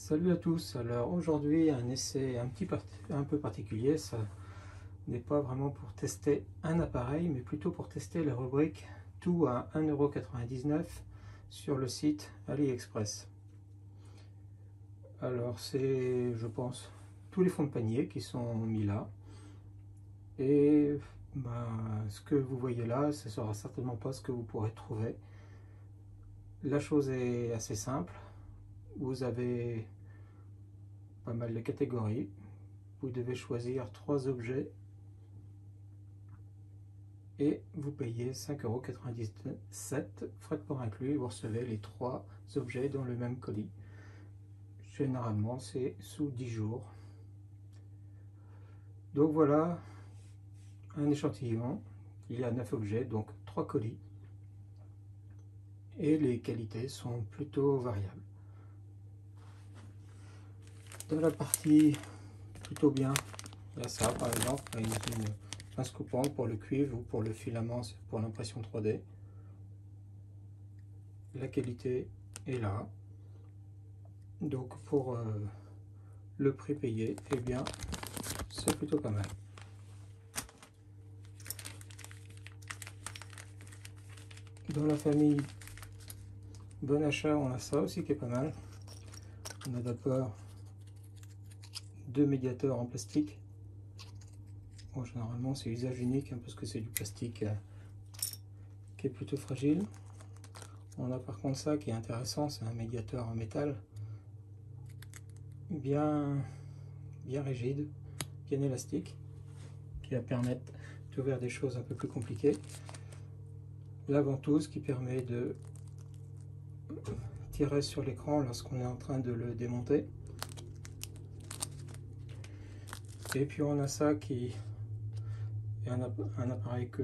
Salut à tous, alors aujourd'hui un essai un peu particulier, ça n'est pas vraiment pour tester un appareil mais plutôt pour tester la rubrique tout à 1,99 € sur le site AliExpress. Alors c'est, je pense, tous les fonds de panier qui sont mis là et ce que vous voyez là, ce sera certainement pas ce que vous pourrez trouver. La chose est assez simple, vous avez pas mal de catégories. Vous devez choisir 3 objets et vous payez 5,97 €, frais de port inclus. Vous recevez les 3 objets dans le même colis. Généralement, c'est sous 10 jours. Donc voilà un échantillon. Il y a 9 objets, donc 3 colis. Et les qualités sont plutôt variables. Dans la partie plutôt bien, il y a ça par exemple, une pince coupante pour le cuivre ou pour le filament, pour l'impression 3D. La qualité est là. Donc pour le prix payé, eh bien c'est plutôt pas mal. Dans la famille Bon Achat, on a ça aussi qui est pas mal. On a d'abord 2 médiateurs en plastique. Bon, généralement c'est usage unique parce que c'est du plastique qui est plutôt fragile. On a par contre ça qui est intéressant, c'est un médiateur en métal bien rigide, bien élastique, qui va permettre d'ouvrir des choses un peu plus compliquées. La ventouse qui permet de tirer sur l'écran lorsqu'on est en train de le démonter. Et puis on a ça qui est un appareil que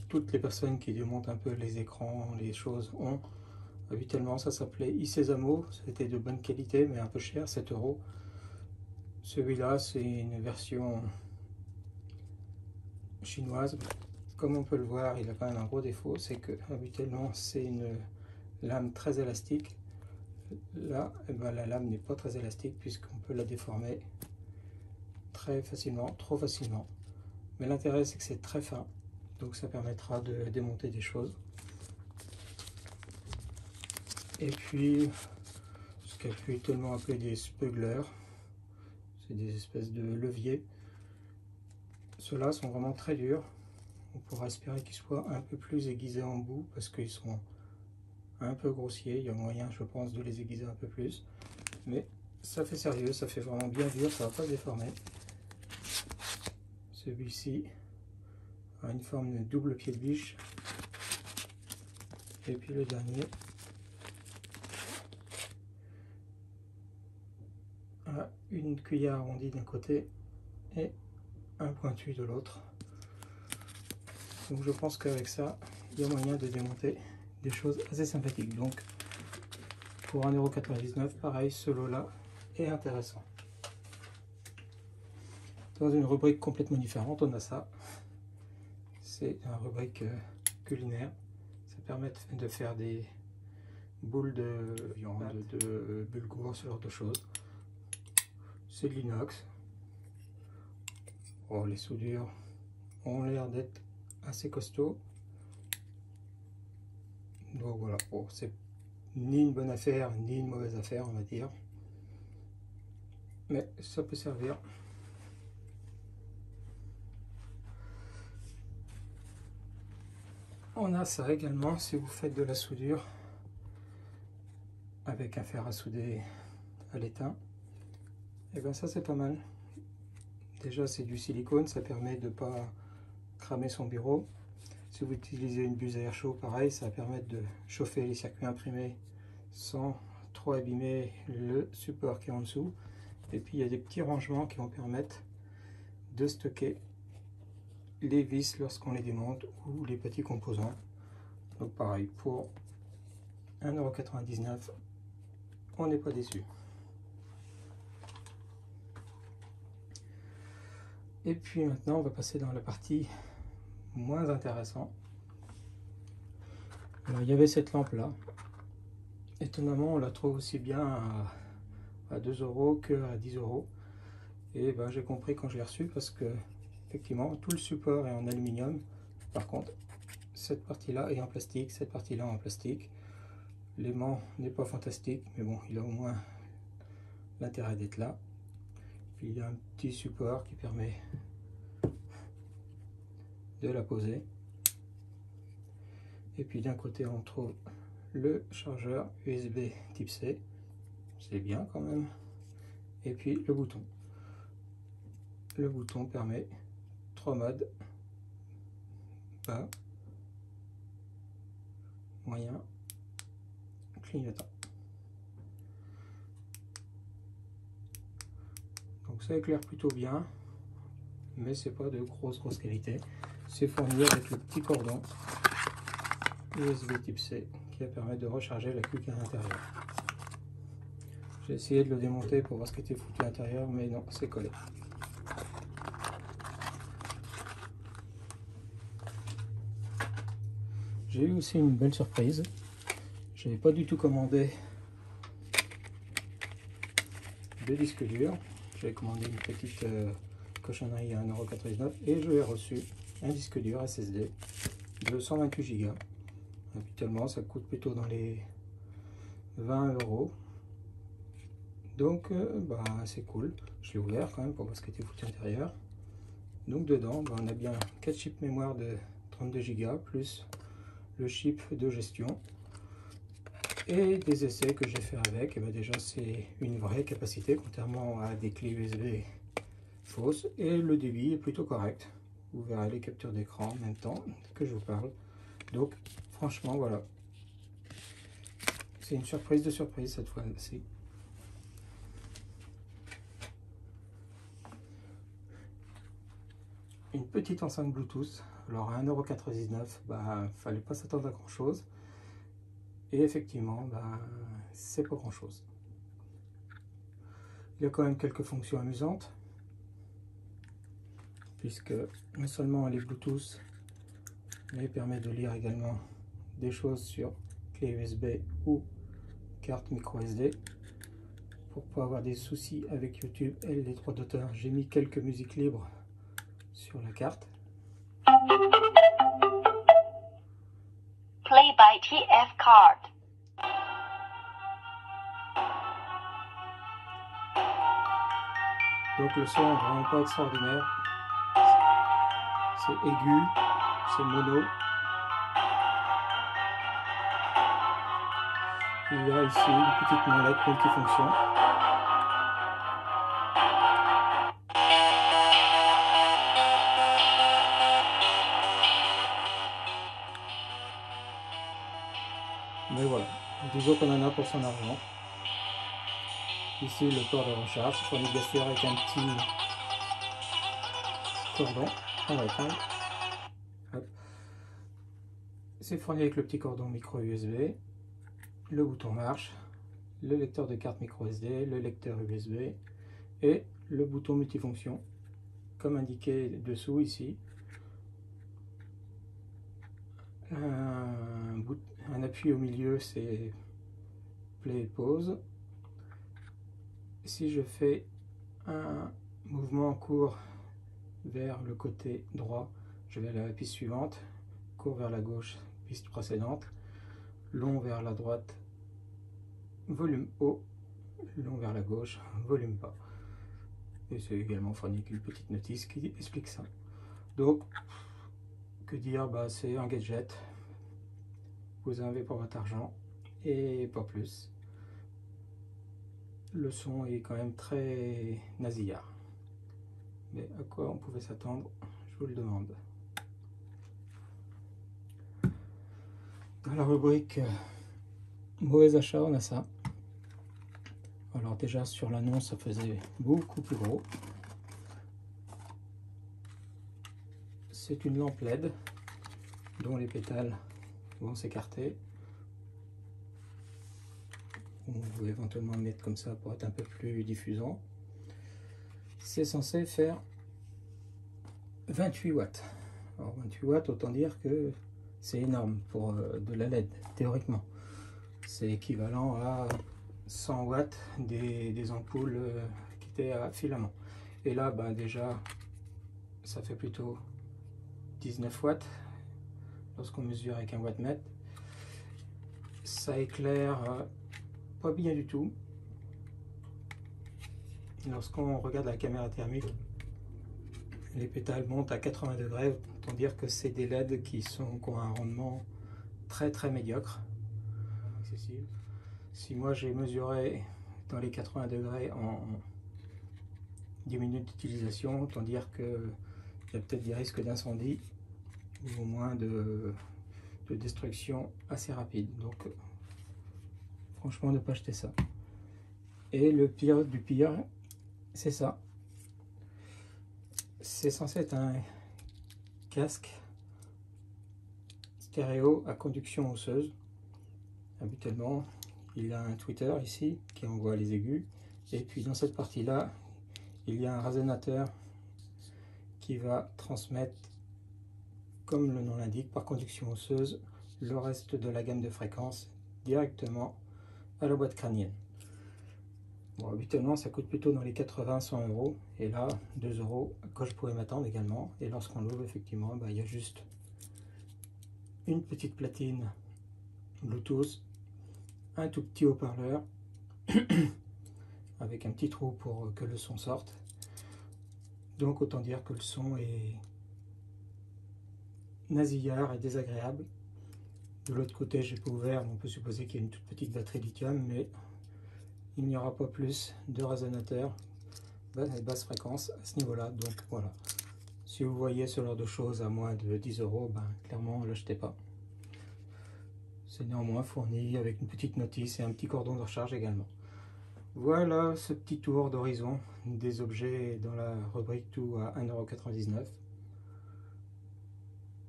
toutes les personnes qui démontent un peu les écrans, les choses ont. Habituellement ça s'appelait Isezamo, c'était de bonne qualité mais un peu cher, 7 €. Celui-là c'est une version chinoise. Comme on peut le voir, il a quand même un gros défaut, c'est que habituellement c'est une lame très élastique. Là, la lame n'est pas très élastique puisqu'on peut la déformer très facilement, trop facilement. Mais l'intérêt c'est que c'est très fin, donc ça permettra de démonter des choses. Et puis, ce qu'il y a habituellement appelé des spugglers, c'est des espèces de leviers. Ceux-là sont vraiment très durs. On pourra espérer qu'ils soient un peu plus aiguisés en bout parce qu'ils sont un peu grossiers. Il y a moyen, je pense, de les aiguiser un peu plus. Mais ça fait sérieux, ça fait vraiment bien dur, ça ne va pas se déformer. Celui-ci a une forme de double pied de biche. Et puis le dernier a une cuillère arrondie d'un côté et un pointu de l'autre. Donc je pense qu'avec ça, il y a moyen de démonter des choses assez sympathiques. Donc pour 1,99 €, pareil, ce lot-là est intéressant. Dans une rubrique complètement différente, on a ça. C'est une rubrique culinaire. Ça permet de faire des boules de viande, de bulgur, ce genre de choses. C'est de l'inox. Oh, les soudures ont l'air d'être assez costauds. Donc voilà, bon, c'est ni une bonne affaire ni une mauvaise affaire, on va dire. Mais ça peut servir. On a ça également si vous faites de la soudure avec un fer à souder à l'étain. Et bien ça c'est pas mal. Déjà c'est du silicone, ça permet de ne pas cramer son bureau. Si vous utilisez une buse à air chaud, pareil, ça va permettre de chauffer les circuits imprimés sans trop abîmer le support qui est en dessous. Et puis il y a des petits rangements qui vont permettre de stocker les vis lorsqu'on les démonte ou les petits composants. Donc pareil, pour 1,99 €, on n'est pas déçu. Et puis maintenant on va passer dans la partie moins intéressante. Alors il y avait cette lampe là. Étonnamment on la trouve aussi bien à 2 € que à 10 €. Et ben, j'ai compris quand je l'ai reçu parce que effectivement tout le support est en aluminium. Par contre, cette partie-là est en plastique, cette partie-là en plastique. L'aimant n'est pas fantastique, mais bon, il a au moins l'intérêt d'être là. Puis il y a un petit support qui permet de la poser. Et puis d'un côté, on trouve le chargeur USB type C, c'est bien quand même. Et puis le bouton. Le bouton permet 3 modes: bas, moyen, clignotant. Donc ça éclaire plutôt bien, mais c'est pas de grosse qualité. C'est fourni avec le petit cordon USB type C qui permet de recharger la cuque à l'intérieur. J'ai essayé de le démonter pour voir ce qui était foutu à l'intérieur, mais non, c'est collé. J'ai eu aussi une belle surprise. Je n'avais pas du tout commandé de disque dur. J'avais commandé une petite cochonnerie à 1,99 € et je l'ai reçu un disque dur SSD de 128 Go. Habituellement, ça coûte plutôt dans les 20 €. Donc, bah, c'est cool. Je l'ai ouvert quand même pour voir ce qui était foutu à l'intérieur. Donc, dedans, bah, on a bien 4 chips mémoire de 32 Go plus le chip de gestion. Et des essais que j'ai fait avec. Et bah, déjà, c'est une vraie capacité, contrairement à des clés USB fausses. Et le débit est plutôt correct. Vous verrez les captures d'écran en même temps que je vous parle. Donc, franchement, voilà. C'est une surprise de surprise cette fois-ci. Une petite enceinte Bluetooth. Alors à 1,99 €, bah, fallait pas s'attendre à grand chose. Et effectivement, bah, c'est pas grand chose. Il y a quand même quelques fonctions amusantes, puisque non seulement elle est Bluetooth, mais permet de lire également des choses sur clé USB ou carte micro SD. Pour pas avoir des soucis avec YouTube et les droits d'auteur, j'ai mis quelques musiques libres sur la carte. Play by TF Card. Donc le son est vraiment pas extraordinaire. C'est aigu, c'est mono. Il y a ici une petite molette multifonction. Mais voilà, disons qu'on en a pour son argent. Ici le port de recharge, fourni bien sûr avec un petit cordon. On va éteindre. C'est fourni avec le petit cordon micro USB, le bouton marche, le lecteur de carte micro SD, le lecteur USB et le bouton multifonction, comme indiqué dessous ici. Un appui au milieu, c'est play et pause. Si je fais un mouvement court vers le côté droit, je vais à la piste suivante, court vers la gauche, piste précédente, long vers la droite, volume haut, long vers la gauche, volume bas. Et c'est également fourni avec une petite notice qui explique ça. Donc, que dire, bah, c'est un gadget, vous en avez pour votre argent et pas plus. Le son est quand même très nasillard. Mais à quoi on pouvait s'attendre, je vous le demande. Dans la rubrique mauvais achat, on a ça. Alors déjà sur l'annonce, ça faisait beaucoup plus gros. C'est une lampe LED dont les pétales vont s'écarter. On peut éventuellement mettre comme ça pour être un peu plus diffusant. C'est censé faire 28 watts. Alors 28 watts, autant dire que c'est énorme pour de la LED, théoriquement. C'est équivalent à 100 watts des ampoules qui étaient à filament. Et là, ben, déjà, ça fait plutôt 19 watts lorsqu'on mesure avec un wattmètre. Ça éclaire pas bien du tout. Lorsqu'on regarde la caméra thermique, les pétales montent à 80 degrés, autant dire que c'est des LED qui ont un rendement très médiocre. Accessible. Si moi j'ai mesuré dans les 80 degrés en 10 minutes d'utilisation, autant dire qu'il y a peut-être des risques d'incendie ou au moins de destruction assez rapide. Donc franchement, ne pas acheter ça. Et le pire du pire, c'est ça. C'est censé être un casque stéréo à conduction osseuse. Habituellement, il y a un tweeter ici qui envoie les aigus. Et puis dans cette partie-là, il y a un résonateur qui va transmettre, comme le nom l'indique, par conduction osseuse, le reste de la gamme de fréquences directement à la boîte crânienne. Bon, habituellement, ça coûte plutôt dans les 80-100 euros. Et là, 2 euros, que je pouvais m'attendre également. Et lorsqu'on l'ouvre, effectivement, bah, il y a juste une petite platine Bluetooth, un tout petit haut-parleur avec un petit trou pour que le son sorte. Donc autant dire que le son est nasillard et désagréable. De l'autre côté, j'ai pas ouvert, mais on peut supposer qu'il y a une toute petite batterie lithium, mais il n'y aura pas plus de résonateur basse fréquence à ce niveau-là. Donc voilà. Si vous voyez ce genre de choses à moins de 10 euros, ben, clairement, ne l'achetez pas. C'est néanmoins fourni avec une petite notice et un petit cordon de recharge également. Voilà ce petit tour d'horizon des objets dans la rubrique tout à 1,99 €.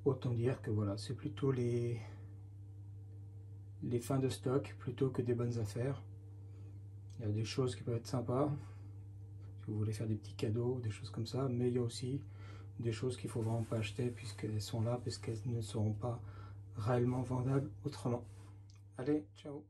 Autant dire que voilà, c'est plutôt les fins de stock plutôt que des bonnes affaires. Il y a des choses qui peuvent être sympas si vous voulez faire des petits cadeaux, des choses comme ça, mais il y a aussi des choses qu'il ne faut vraiment pas acheter puisqu'elles sont là, puisqu'elles ne seront pas réellement vendables autrement. Allez, ciao!